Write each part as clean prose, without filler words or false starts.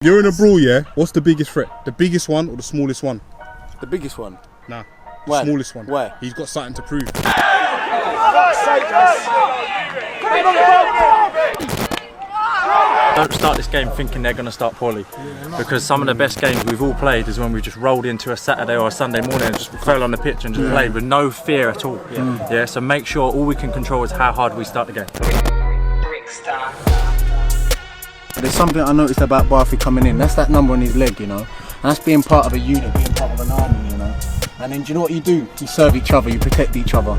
You're in a brawl, yeah? What's the biggest threat? The biggest one or the smallest one? The biggest one? Nah. Where? Smallest one. Where? He's got something to prove. Don't start this game thinking they're going to start poorly, because some of the best games we've all played is when we just rolled into a Saturday or a Sunday morning and just fell on the pitch and just played with no fear at all. Yeah, so make sure all we can control is how hard we start the game. There's something I noticed about Barfi coming in. That's that number on his leg, you know. And that's being part of a unit, being part of an army, you know. And then do you know what you do? You serve each other, you protect each other.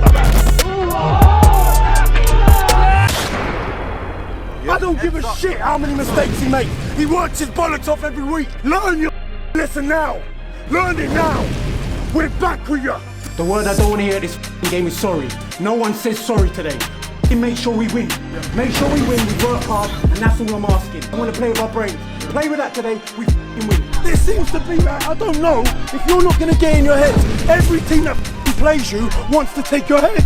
I don't give a shit how many mistakes he makes. He works his bollocks off every week. Learn your lesson now. Learn it now. We're back with you. The word I don't want to hear at this game is sorry. No one says sorry today. Make sure we win. Make sure we win. We work hard, and that's all I'm asking. I want to play with our brains. Play with that today. We win. There seems to be like, I don't know, if you're not going to get in your head, every team that plays you wants to take your head.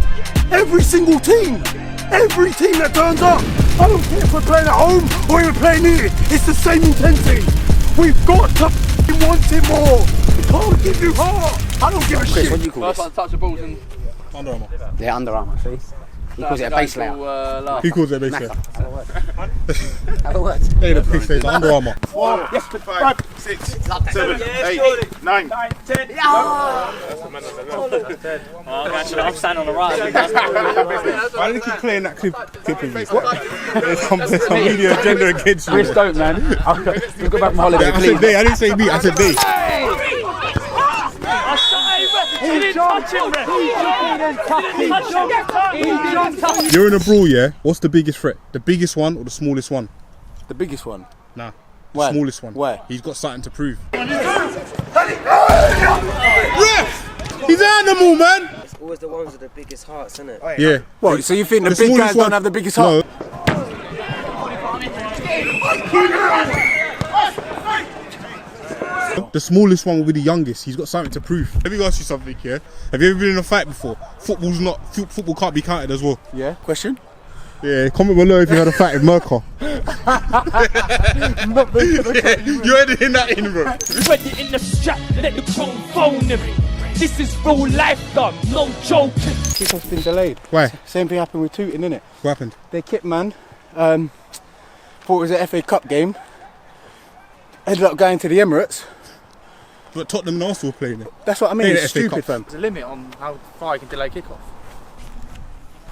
Every single team. Every team that turns up. I don't care if we're playing at home or we're playing here. It's the same intensity. We've got to want it more. We can't give you heart. I don't give a shit. What do you call this? Touch the balls and Under Armour. Yeah, Under Armour, see? He calls it a base layer. He calls it a base layer. How it works? Hey, the base layer, Under Armour. 1, 5, 6, 7, 8, 9, 10. I'm standing on the right. Why do you keep playing that clip of me? There's some media agenda against you. Chris, don't, man. I'll go back from holiday, I please. said they, I didn't say me, I said they. You're in a brawl, yeah? What's the biggest threat? The biggest one or the smallest one? The biggest one? Nah. Where? Smallest one. Where? He's got something to prove. Ref! He's an animal, man! It's always the ones with the biggest hearts, isn't it? Yeah. What, so you think the big guys don't have the biggest heart? The smallest one will be the youngest. He's got something to prove. Let me ask you something, yeah? Have you ever been in a fight before? Football can't be counted as well. Yeah, question? Yeah, comment below if you had a fight with Merker. You had in that in, bro. Ready in the strap, let the tone phone him. This is real life, done, no joking. Kickoff's been delayed. Why? Same thing happened with Tooting, innit? What happened? Their kit man thought it was an FA Cup game. Ended up going to the Emirates. But Tottenham and Arsenal playing it. That's what I mean, it's stupid, fam. There's a limit on how far you can delay kickoff.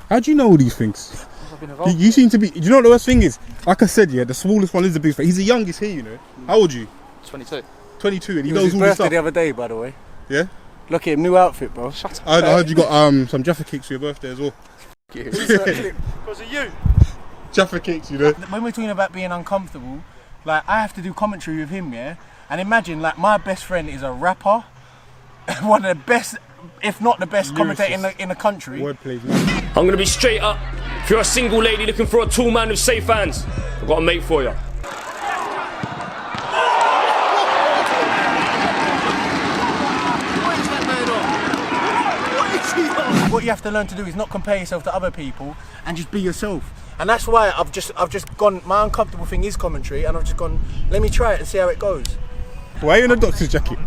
How do you know all these things? You seem to be. Do you know what the worst thing is? Like I said, yeah, the smallest one is the biggest. He's the youngest here, you know. How old are you? 22. 22, and he It was knows his all this birthday stuff. the other day, by the way. Yeah? Look at him, new outfit, bro. Shut up. I heard you got some Jaffa cakes for your birthday as well. Because of you. Jaffa cakes, you know. When we're talking about being uncomfortable, like I have to do commentary with him, yeah? And imagine, like, my best friend is a rapper, one of the best, if not the best commentator in the country. Wordplay, man. I'm gonna be straight up. If you're a single lady looking for a tall man with safe hands, I've got a mate for you. What you have to learn to do is not compare yourself to other people and just be yourself. And that's why I've just gone, my uncomfortable thing is commentary, and I've just gone, let me try it and see how it goes. Why are you in a doctor's jacket?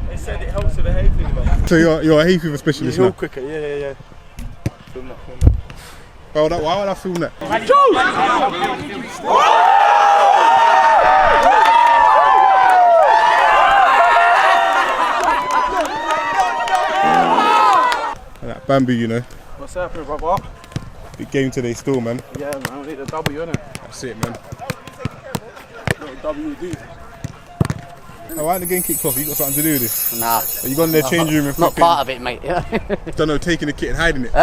They said it helps with the hay fever. So you're a hay fever specialist You heal now? quicker, yeah. Film that. Why would I film that? That BAMBA, you know. What's happening, brother? Big game today still, man. Yeah, man, we need a W, innit? That's it, man. WD. Oh, why the game kicked off? You got something to do with this? Nah. Are you gone in the change room and Not part of it, mate. don't know, taking the kit and hiding it?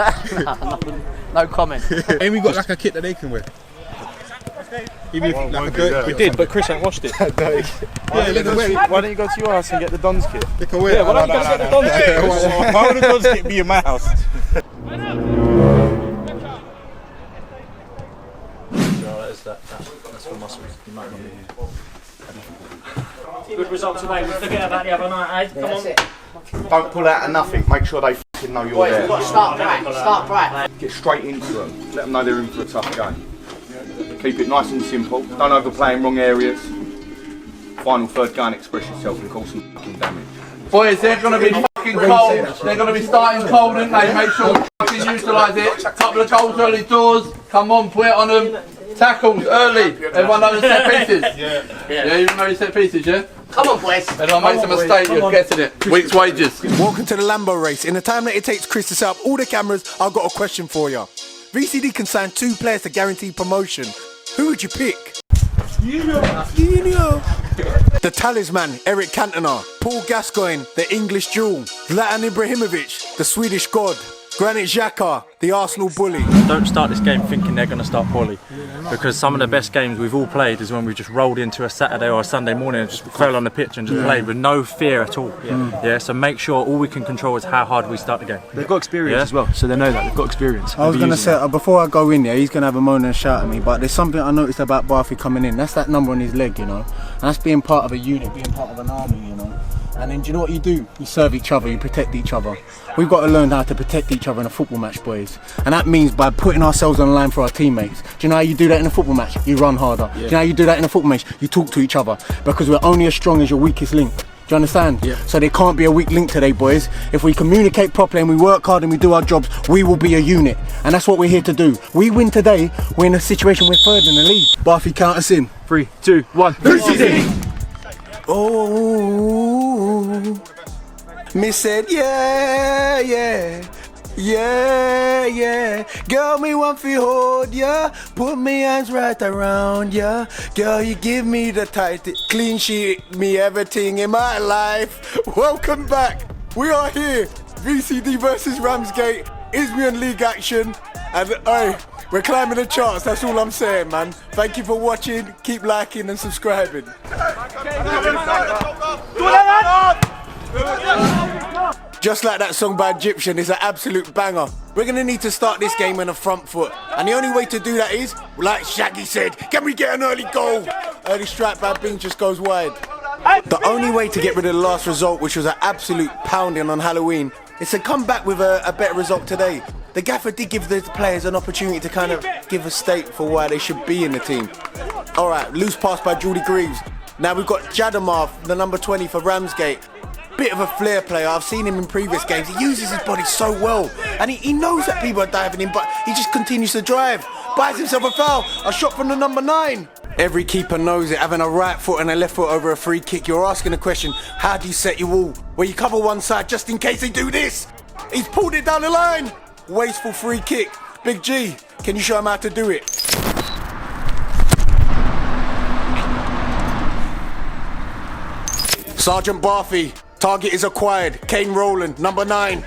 No comment. Ain't we got like a kit that they can wear? Even if, like a dirt We did, but Chris ain't washed it. Yeah, they can wear it. Why don't you go to your house and get the Don's kit? They can wear it. Why don't you go get the Don's kit? Why would the Don's kit be in my house? That's for muscles. You might not be here. Good result today, we forget about the other night, eh? Come on. Don't pull out of nothing. Make sure they fucking know you're there. Start bright. Get straight into them. Let them know they're in for a tough game. Keep it nice and simple. Don't overplay in wrong areas. Final third, go and express yourself and cause some fucking damage. Boys, they're going to be fucking cold. They're going to be starting cold, aren't they? Make sure we fucking utilise it. Couple of goals early doors. Come on, put it on them. Tackles early. Everyone knows set pieces. Yeah, you know your set pieces, yeah? Come on, boys. Everyone makes a mistake, you're getting it. Week's wages. Welcome to the Lambo race. In the time that it takes Chris to set up all the cameras, I've got a question for you. VCD can sign 2 players to guarantee promotion. Who would you pick? You know. The talisman, Eric Cantona. Paul Gascoigne, the English jewel. Zlatan Ibrahimovic, the Swedish god. Granit Xhaka, the Arsenal bully. Don't start this game thinking they're going to start poorly, because some of the best games we've all played is when we just rolled into a Saturday or a Sunday morning and just fell on the pitch and just played with no fear at all. Yeah, so make sure all we can control is how hard we start the game. They've got experience as well, so they know that. They've got experience. I was going to say, before I go in there, he's going to have a moan and shout at me, but there's something I noticed about Barfi coming in. That's that number on his leg, you know. And that's being part of a unit, being part of an army, you know. And then do you know what you do? You serve each other, you protect each other. We've got to learn how to protect each other in a football match, boys. And that means by putting ourselves on the line for our teammates. Do you know how you do that in a football match? You run harder. Do you know how you do that in a football match? You talk to each other. Because we're only as strong as your weakest link. Do you understand? So there can't be a weak link today, boys. If we communicate properly and we work hard and we do our jobs, we will be a unit. And that's what we're here to do. We win today, we're in a situation we're third in the league. Barfi, count us in. 3, 2, 1. VCD! Oh, me said, yeah, girl, me want to hold ya, put me hands right around ya, girl, you give me the tight, clean sheet, me everything in my life. Welcome back, we are here, VCD versus Ramsgate, Isthmian League action, and we're climbing the charts, that's all I'm saying, man. Thank you for watching, keep liking and subscribing. Just like that song by Egyptian is an absolute banger. We're going to need to start this game on a front foot. And the only way to do that is, like Shaggy said, can we get an early goal? Early strike by Bing just goes wide. The only way to get rid of the last result, which was an absolute pounding on Halloween, is to come back with a better result today. The gaffer did give the players an opportunity to kind of give a state for why they should be in the team. Alright, loose pass by Jordy Greaves. Now we've got Jadamar, the number 20 for Ramsgate. Bit of a flair player, I've seen him in previous games. He uses his body so well. And he knows that people are diving in, but he just continues to drive. Buys himself a foul, a shot from the number 9. Every keeper knows it, having a right foot and a left foot over a free kick. You're asking the question, how do you set your wall? Well, you cover one side just in case they do this. He's pulled it down the line. Wasteful free kick. Big G, can you show him how to do it? Sergeant Barfi, target is acquired. Kane Rowland, number 9.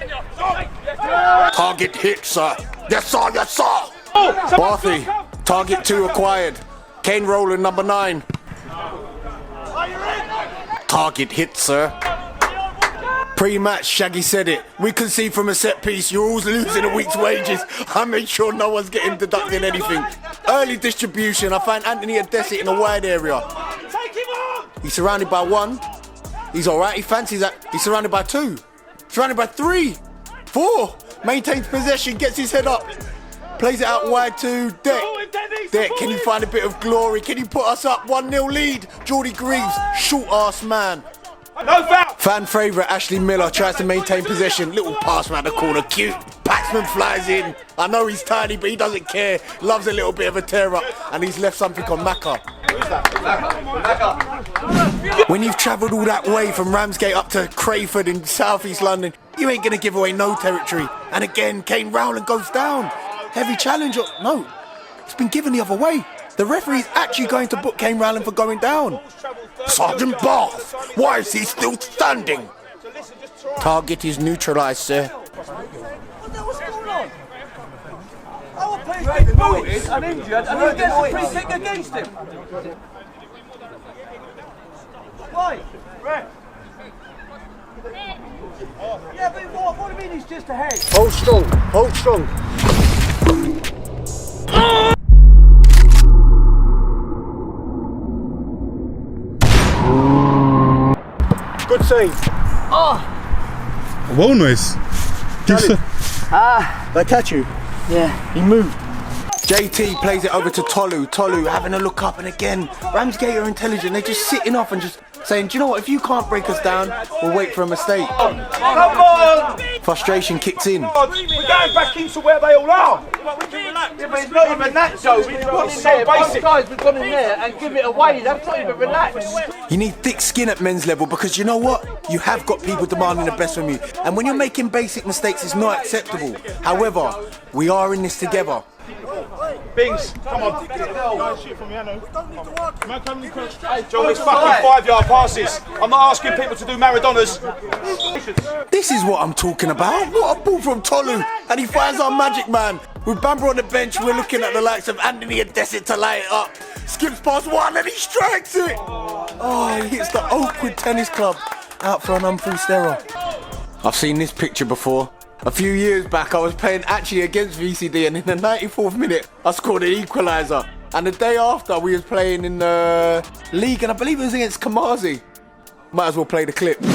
Target hit, sir. Yes, sir, yes, sir. Barfi, target 2 acquired. Kane Rowland, number 9. Target hit, sir. Pre-match, Shaggy said it. We concede from a set piece. You're always losing a week's wages. I make sure no one's getting deducted anything. Early distribution. I find Anthony Adesi in a wide area. He's surrounded by 1. He's alright. He fancies that. He's surrounded by 2. Surrounded by 3. 4. Maintains possession. Gets his head up. Plays it out wide to Deck. Deck, can you find a bit of glory? Can you put us up 1-0 lead? Jordy Greaves, short ass man. No foul! Fan favourite Ashley Miller tries to maintain possession. Little pass round the corner, cute. Paxman flies in. I know he's tiny, but he doesn't care. Loves a little bit of a tear up, and he's left something on Maka. When you've travelled all that way from Ramsgate up to Crayford in South East London, you ain't gonna give away no territory. And again, Kane Rowland goes down. Heavy challenge. No, it's been given the other way. The referee's actually going to book Kane Rowland for going down. Sergeant Bath, why is he still standing? Target is neutralised, sir. What's going on? Our player's getting booted and injured, and he gets a free kick against him. Why? Yeah, but what do you mean he's just ahead? Hold strong, hold strong. Good save. Well, nice. Did I catch you? Yeah. He moved. JT plays it over to Tolu. Tolu having a look up, and again, Ramsgate are intelligent. They're just sitting off and just saying, do you know what, if you can't break us down, we'll wait for a mistake. Come on! Frustration kicks in. We're going back into where they all are. Yeah, but it's not even that, Joe. We've gone in there, both guys, we've gone in there and give it away. That's not even relaxed. You need thick skin at men's level because you know what? You have got people demanding the best from you. And when you're making basic mistakes, it's not acceptable. However, we are in this together. Bings, come on. Joe, it's fucking 5-yard passes. I'm not asking people to do Maradonas. This is what I'm talking about. What a ball from Tolu. And he finds our magic man. With Bamba on the bench, we're looking at the likes of Anthony and Desit to light it up. Skips past one and he strikes it. Oh, he hits the Oakwood Tennis Club out for an unforced error. I've seen this picture before. A few years back, I was playing actually against VCD, and in the 94th minute, I scored an equaliser. And the day after, we was playing in the league, and I believe it was against Kamazi. Might as well play the clip. To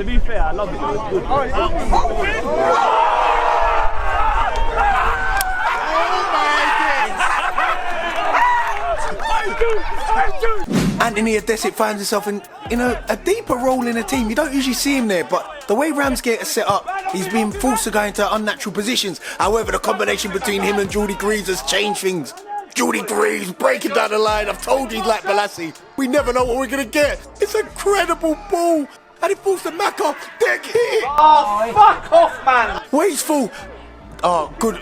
be fair, I love it. Anthony Adesit finds himself in a deeper role in the team. You don't usually see him there, but the way Ramsgate is set up, he's being forced to go into unnatural positions. However, the combination between him and Jordy Greaves has changed things. Jordy Greaves breaking down the line. I've told you he's like Balassi. We never know what we're going to get. It's a credible ball. And he falls to Maka. Deck hit. Oh, fuck off, man. Wasteful. Oh, good,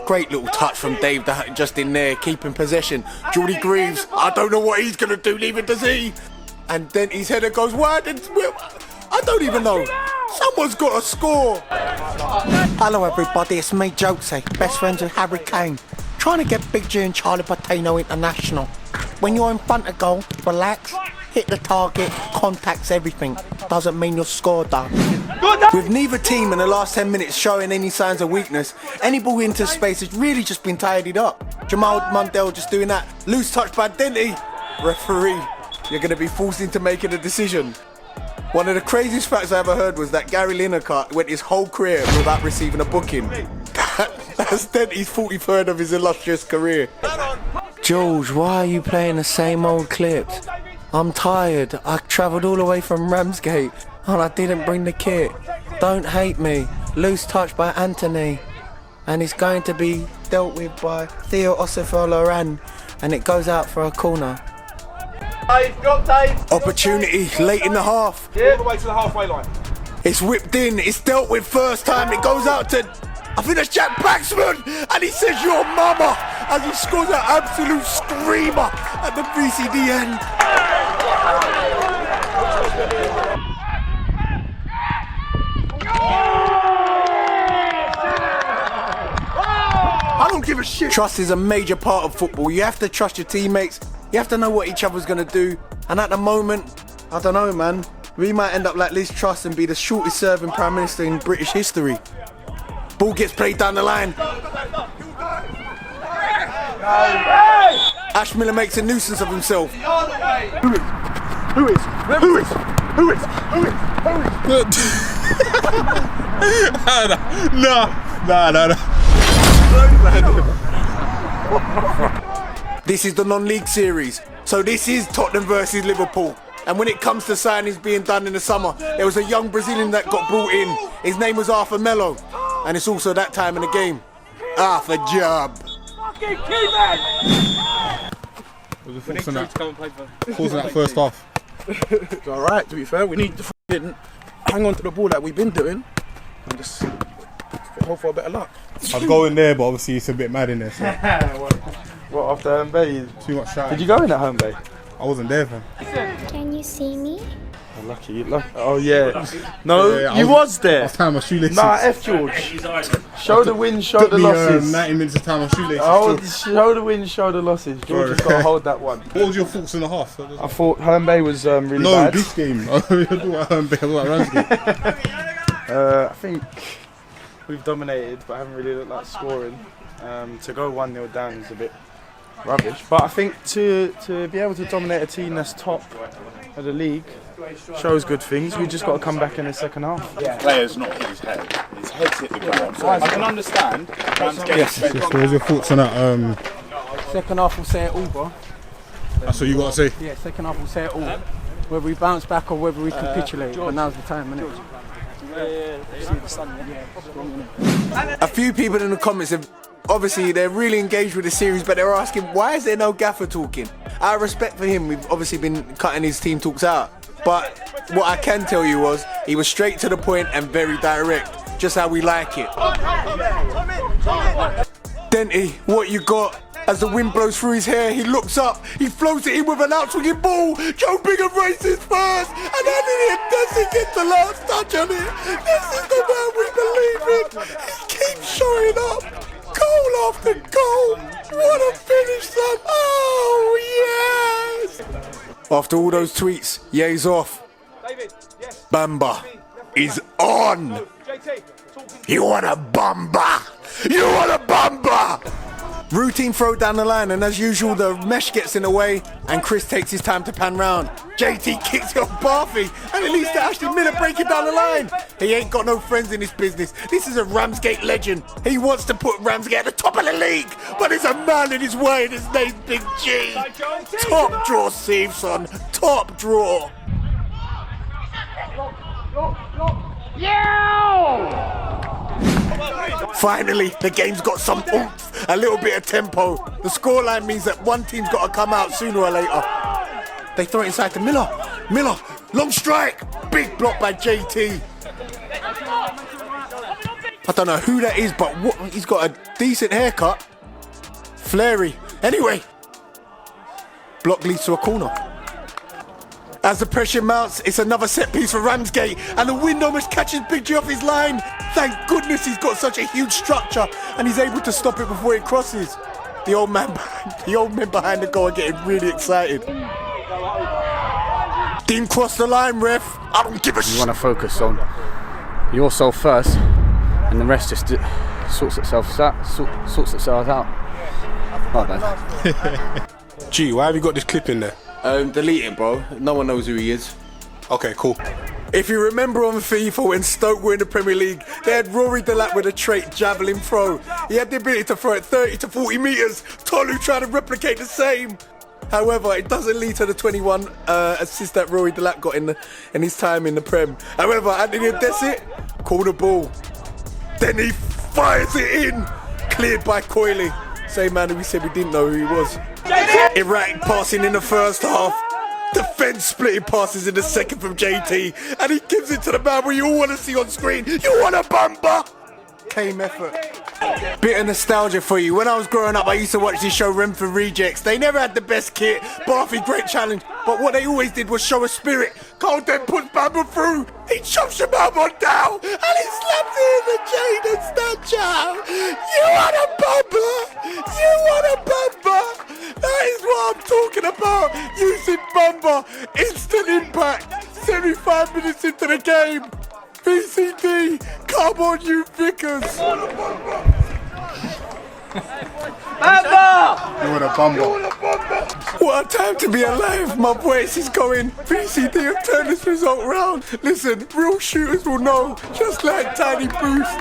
great little touch from Dave just in there, keeping possession. Jordy Greaves, I don't know what he's going to do, neither does he. And then his header goes wide and I don't even know. Someone's got to score. Hello everybody, it's me, Jokesy, best friends with Harry Kane. Trying to get Big G and Charlie Patino international. When you're in front of goal, relax, hit the target, contacts everything. Doesn't mean you'll score though. With neither team in the last 10 minutes showing any signs of weakness, any ball into space has really just been tidied up. Jamal Mundell just doing that. Loose touch by Denty. Referee, you're going to be forced into making a decision. One of the craziest facts I ever heard was that Gary Lineker went his whole career without receiving a booking. That's Denty's 43rd of his illustrious career. George, why are you playing the same old clips? I'm tired. I travelled all the way from Ramsgate and I didn't bring the kit. Don't hate me. Loose touch by Anthony. And it's going to be dealt with by Theo Osifer-Loran. And it goes out for a corner. Dave, got Dave. Opportunity late in the half. Yeah. All the way to the halfway line. It's whipped in. It's dealt with first time. It goes out to, I think that's Jack Baxman. And he says, your mama. As he scores an absolute screamer at the VCD end. I don't give a shit. Trust is a major part of football. You have to trust your teammates. You have to know what each other's going to do. And at the moment, I don't know, man. We might end up like Liz Truss and be the shortest serving Prime Minister in British history. Ball gets played down the line. Ash Miller makes a nuisance of himself. Who is? No. This is the non-league series, so this is Tottenham versus Liverpool. And when it comes to signings being done in the summer, there was a young Brazilian that got brought in. His name was Arthur Melo, and it's also that time in the game. Arthur Job. Was the thoughts on that first half? It's alright, to be fair. We need to hang on to the ball like we've been doing and just hope for a better luck. I'd go in there, but obviously it's a bit mad in there. So. What, after Home Bay? Too much shouting. Did you go in at Home Bay? I wasn't there, fam. Can you see me? Oh, lucky. Oh, yeah. No, yeah, you was there. I was tying my shoelaces. Nah, F George. Show the wins, show the losses. 90 minutes of time my shoelaces. Show the wins, show the losses. George has got to hold that one. What was your thoughts in the half? I thought Home Bay was really bad. No, this game. I don't about Home Bay, I don't about I Ramsgate. think we've dominated, but haven't really looked like scoring. To go 1-0 down is a bit rubbish. But I think to be able to dominate a team that's top of the league shows good things. We just got to come back in the second half. Players not hit his head. His head's hit the ground. So I can understand. Yes. So what's your thoughts on that? Second half will say it all, bro. That's what you got to say? Yeah, second half will say it all. Whether we bounce back or whether we capitulate. But now's the time, innit? A few people in the comments have, obviously they're really engaged with the series, but they're asking, why is there no gaffer talking? Out of respect for him, we've obviously been cutting his team talks out. But what I can tell you was, he was straight to the point and very direct, just how we like it. Denty, what you got? As the wind blows through his hair, he looks up, he floats it in with an outswinging ball. Joe Bingham races first, and Desi gets the last touch on it. This is the man we believe in. He keeps showing up, goal after goal. What a finish, son. Oh, yes. After all those tweets, Ye's off. Bamba is on. You want a Bamba? You want a Bamba? Routine throw down the line, and as usual, the mesh gets in the way, and Chris takes his time to pan round. JT kicks it off Barfi, and it leads to Ashley Miller breaking down the line. He ain't got no friends in this business. This is a RAMSGATE legend. He wants to put RAMSGATE at the top of the league, but there's a man in his way, and his name's Big G. Top draw, Steveson. Top draw. Finally, the game's got some oomph, a little bit of tempo. The scoreline means that one team's got to come out sooner or later. They throw it inside to Miller. Miller, long strike. Big block by JT. I don't know who that is, but he's got a decent haircut. Flary. Anyway, block leads to a corner. As the pressure mounts, it's another set piece for Ramsgate, and the wind almost catches Big G off his line. Thank goodness he's got such a huge structure, and he's able to stop it before it crosses. The old men behind the goal are getting really excited. Didn't cross the line, ref. I don't give a shit. You want to focus on yourself first, and the rest just sorts itself out. Not bad. Gee, why have you got this clip in there? Delete it, bro. No one knows who he is. Okay, cool. If you remember on FIFA when Stoke were in the Premier League, they had Rory Delap with a trait javelin throw. He had the ability to throw it 30 to 40 metres. Tolu tried to replicate the same. However, it doesn't lead to the 21 assist that Rory Delap got in his time in the Prem. However, Anthony Adesi called a ball. Then he fires it in. Cleared by Coyley. Same man who we said we didn't know who he was. Erratic passing in the first half. Defense splitting passes in the second from JT. And he gives it to the man we all want to see on screen. You want a Bamba? Came effort. Bit of nostalgia for you. When I was growing up, I used to watch this show Renfrew Rejects. They never had the best kit. Barfi, great challenge. But what they always did was show a spirit. Cole then puts Bamba through. He chops Shababa down. And he slaps it in the chain and snatch out. You want a Bamba? You want a Bamba? That is what I'm talking about. Using Bamba. Instant impact. 75 minutes into the game. VCD, come on you Vickers! BAMBA! You want a Bamba? What a time to be alive, my voice is going. VCD have turned this result round. Listen, real shooters will know, just like Tiny Boost.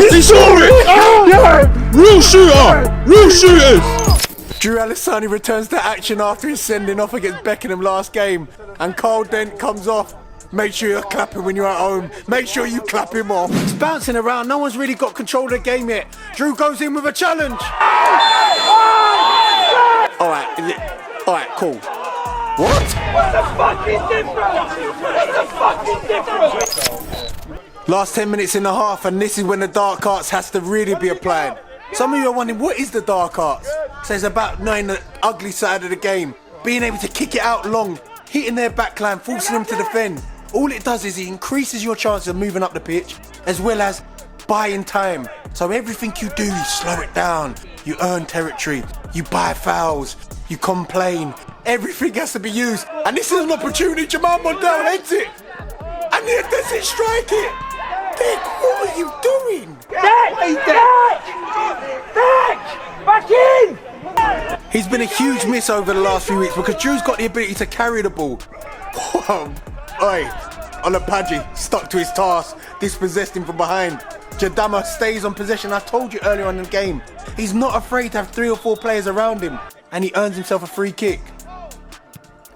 He saw it! Yeah. Real shooter! Real shooters! Drew Alessani returns to action after his sending off against Beckenham last game. And Carl Dent comes off. Make sure you're clapping when you're at home. Make sure you clap him off. It's bouncing around, no one's really got control of the game yet. Drew goes in with a challenge. Alright, cool. What? What's the fucking difference? Last 10 minutes in the half, and this is when the dark arts has to really be applied. Some of you are wondering, what is the dark arts? So it's about knowing the ugly side of the game. Being able to kick it out long, hitting their backline, forcing them to defend. All it does is it increases your chances of moving up the pitch, as well as buying time. So everything you do, you slow it down. You earn territory, you buy fouls, you complain. Everything has to be used. And this is an opportunity. Jamal Mondale heads it. And And the doesn't strike it. Dick, what are you doing? Back in! He's been a huge miss over the last few weeks because Drew's got the ability to carry the ball. Oi, Olapaji stuck to his task, dispossessed him from behind. Jadama stays on possession. I told you earlier on in the game, he's not afraid to have 3 or 4 players around him, and he earns himself a free kick.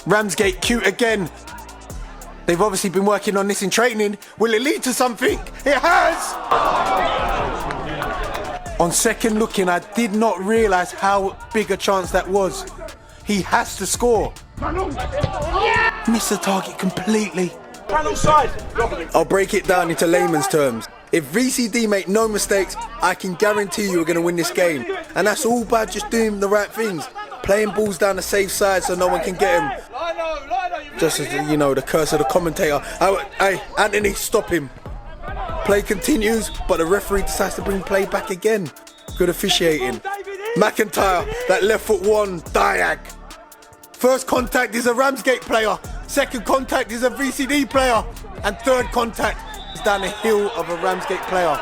Ramsgate cute again. They've obviously been working on this in training. Will it lead to something? It has! On second looking, I did not realise how big a chance that was. He has to score. Missed the target completely. I'll break it down into layman's terms. If VCD make no mistakes, I can guarantee you we're going to win this game. And that's all by just doing the right things. Playing balls down the safe side so no one can get him. Just as, you know, the curse of the commentator. Hey, Anthony, stop him. Play continues, but the referee decides to bring play back again. Good officiating. McIntyre, that left foot one, Diag. First contact is a Ramsgate player. Second contact is a VCD player. And third contact is down the hill of a Ramsgate player.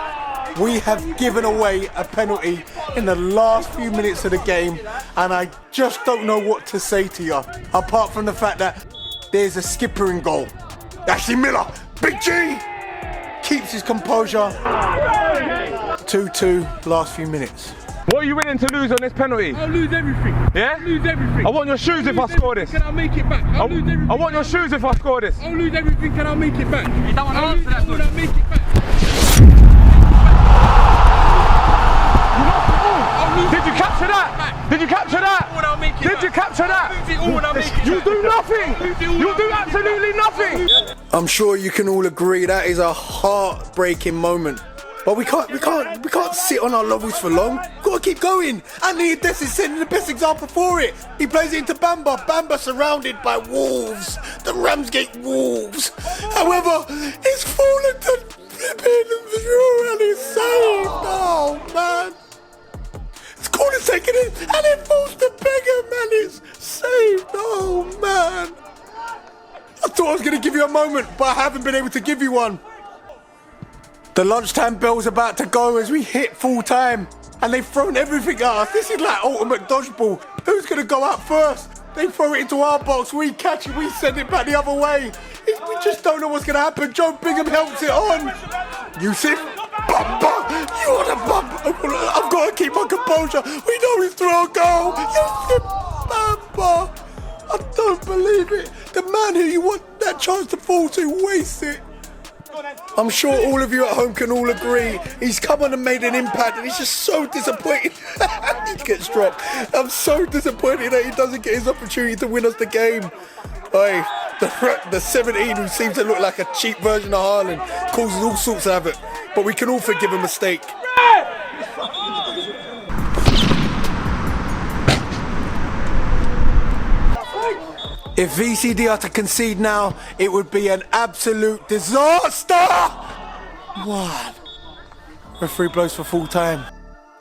We have given away a penalty in the last few minutes of the game, and I just don't know what to say to you, apart from the fact that there's a skipper in goal. Ashley Miller, Big G, keeps his composure. 2-2, last few minutes. What are you willing to lose on this penalty? I'll lose everything. Yeah? I'll lose everything. I want your shoes if I score this. Can I make it back? I'll lose everything. I want your shoes if I score this. I'll lose everything. Can I make it back? You don't want to answer that, I'll make it back. Did you capture that? Did you capture that? Did you capture that? You do nothing. You do absolutely nothing. I'm sure you can all agree that is a heartbreaking moment. But we can't sit on our laurels for long. Gotta keep going. Anthony Des is setting the best example for it. He plays it into BAMBA. BAMBA surrounded by wolves, the Ramsgate Wolves. However, it's fallen to flipping through and it's saved. Oh man. It's corner taken in and it falls to Beggar, man. It's saved. Oh man. I thought I was gonna give you a moment, but I haven't been able to give you one. The lunchtime bell's about to go as we hit full time, and they've thrown everything at us. This is like ultimate dodgeball. Who's gonna go out first? They throw it into our box, we catch it, we send it back the other way. We just don't know what's gonna happen. Joe Bingham helps it on. Yusuf, Bamba, you're the Bamba. I've got to keep my composure. We know he's through a goal. Yusuf, Bamba. I don't believe it. The man who you want that chance to fall to wastes it. I'm sure all of you at home can all agree. He's come on and made an impact, and he's just so disappointed. He gets dropped. I'm so disappointed that he doesn't get his opportunity to win us the game. Hey, the 17 who seems to look like a cheap version of Haaland causes all sorts of havoc, but we can all forgive a mistake. If VCD are to concede now, it would be an absolute disaster! What? Referee blows for full time.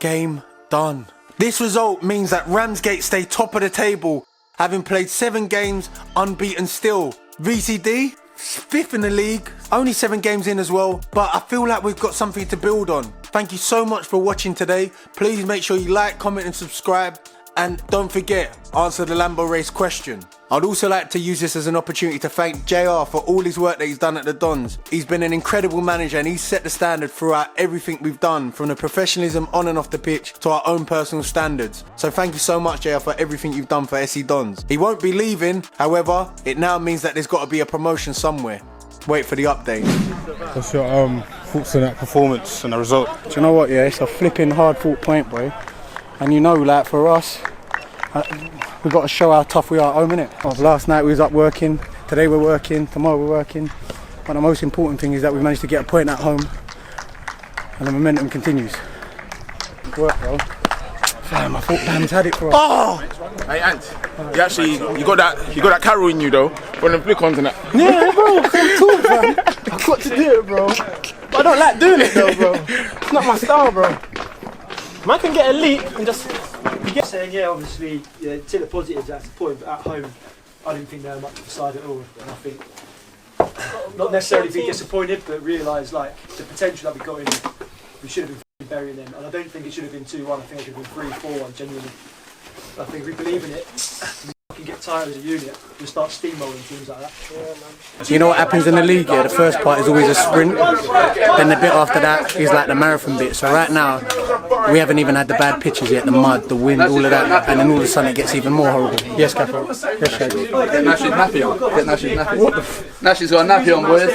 Game done. This result means that Ramsgate stay top of the table, having played 7 games unbeaten still. VCD, 5th in the league, only 7 games in as well, but I feel like we've got something to build on. Thank you so much for watching today. Please make sure you like, comment and subscribe. And don't forget, answer the Lambo race question. I'd also like to use this as an opportunity to thank JR for all his work that he's done at the Dons. He's been an incredible manager and he's set the standard throughout everything we've done, from the professionalism on and off the pitch to our own personal standards. So thank you so much, JR, for everything you've done for SC Dons. He won't be leaving, however, it now means that there's got to be a promotion somewhere. Wait for the update. What's your thoughts on that performance and the result? Do you know what, yeah, it's a flipping hard fought point, boy. And you know, like, for us, we've got to show how tough we are at home, innit? Last night we was up working, today we're working, tomorrow we're working. But the most important thing is that we managed to get a point at home and the momentum continues. Work, bro. Damn, I thought Bam's had it for us. Oh! Hey, Ant, you got that carol in you though, from the flick ons and that. Yeah, bro, I'm tall, fam. I've got to do it, bro. But I don't like doing it though, bro. It's not my style, bro. Man can get a leap and just... Saying, yeah, obviously, yeah, to the positives, that's the point, but at home, I didn't think they were much of a side at all. And I think not necessarily be disappointed, but realise like the potential that we got in. We should have been burying them, and I don't think it should have been 2-1. I think it should have been 3-4-1. Genuinely, I think if we believe in it, we can get tired as a unit. We'll start steamrolling teams like that. You know what happens in the league? Yeah, the first part is always a sprint. Then the bit after that is like the marathon bit. So right now, we haven't even had the bad pitches yet, the mud, the wind, all of that, and then all of a sudden it gets even more horrible. Yes, Gaffer. Yes, Shaggy. Get Nash's nappy on. Get Nash's nappy. What the Nash's got a nappy on, boys.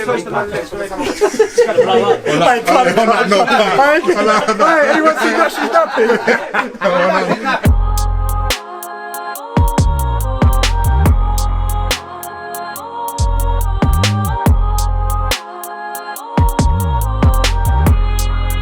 Anyone see Nash's nappy?